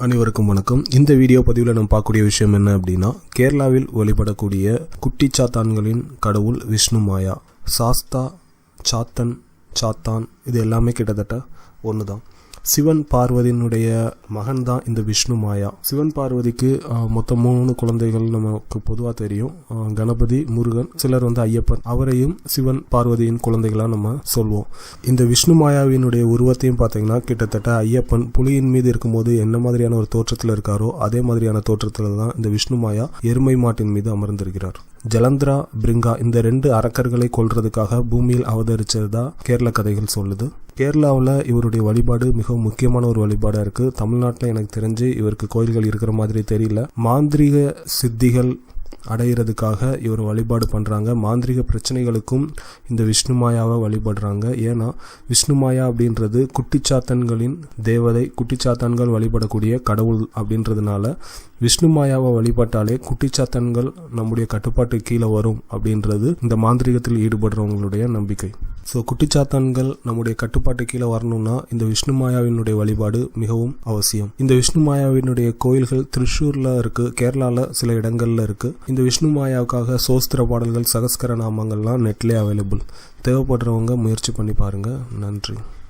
அனைவருக்கும் வணக்கம். இந்த வீடியோ பதிவில் நம்ம பார்க்கக்கூடிய விஷயம் என்ன அப்படின்னா, கேரளாவில் வழிபடக்கூடிய குட்டிச்சாத்தான்களின் கடவுள் விஷ்ணு மாயா. சாஸ்தா, சாத்தன், சாத்தான் இது எல்லாமே கிட்டத்தட்ட ஒன்று தான். சிவன் பார்வதியினுடைய மகன் தான் இந்த விஷ்ணு மாயா. சிவன் பார்வதிக்கு மொத்தம் 3 குழந்தைகள் நமக்கு பொதுவாக தெரியும். கணபதி, முருகன், சிலர் ஐயப்பன். அவரையும் சிவன் பார்வதியின் குழந்தைகளாக நம்ம சொல்வோம். இந்த விஷ்ணு மாயாவினுடைய உருவத்தையும் பார்த்தீங்கன்னா கிட்டத்தட்ட ஐயப்பன் புலியின் மீது இருக்கும்போது என்ன மாதிரியான ஒரு தோற்றத்தில் இருக்காரோ அதே மாதிரியான தோற்றத்தில் தான் இந்த விஷ்ணு மாயா எருமை மாட்டின் மீது அமர்ந்திருக்கிறார். ஜலந்திரா, பிரிங்கா இந்த 2 அரக்கர்களை கொல்றதுக்காக பூமியில் அவதரிச்சதா கேரள கதைகள் சொல்லுது. கேரளாவில் இவருடைய வழிபாடு மிகவும் முக்கியமான ஒரு வழிபாடாக இருக்குது. தமிழ்நாட்டில் எனக்கு தெரிஞ்சு இவருக்கு கோயில்கள் இருக்கிற மாதிரி தெரியல. மாந்திரிக சித்திகள் அடையிறதுக்காக இவர் வழிபாடு பண்ணுறாங்க. மாந்திரிக பிரச்சனைகளுக்கும் இந்த விஷ்ணு மாயாவை வழிபடுறாங்க. ஏன்னா விஷ்ணு மாயா அப்படின்றது குட்டிச்சாத்தன்களின் தேவதை, குட்டிச்சாத்தான்கள் வழிபடக்கூடிய கடவுள் அப்படின்றதுனால விஷ்ணு மாயாவை வழிபட்டாலே குட்டிச்சாத்தன்கள் நம்முடைய கட்டுப்பாட்டு கீழே வரும் அப்படின்றது இந்த மாந்திரிகத்தில் ஈடுபடுறவங்களுடைய நம்பிக்கை. ஸோ குட்டிச்சாத்தான்கள் நம்முடைய கட்டுப்பாட்டு கீழே வரணும்னா இந்த விஷ்ணு மாயாவினுடைய வழிபாடு மிகவும் அவசியம். இந்த விஷ்ணு மாயாவினுடைய கோயில்கள் திருச்சூர்ல இருக்கு, கேரளாவில் சில இடங்கள்ல இருக்கு. இந்த விஷ்ணு மாயாவுக்காக சோஸ்திர பாடல்கள், சகஸ்கர நாமங்கள்லாம் நெட்லேயே அவைலபிள். தேவைப்படுறவங்க முயற்சி பண்ணி பாருங்க. நன்றி.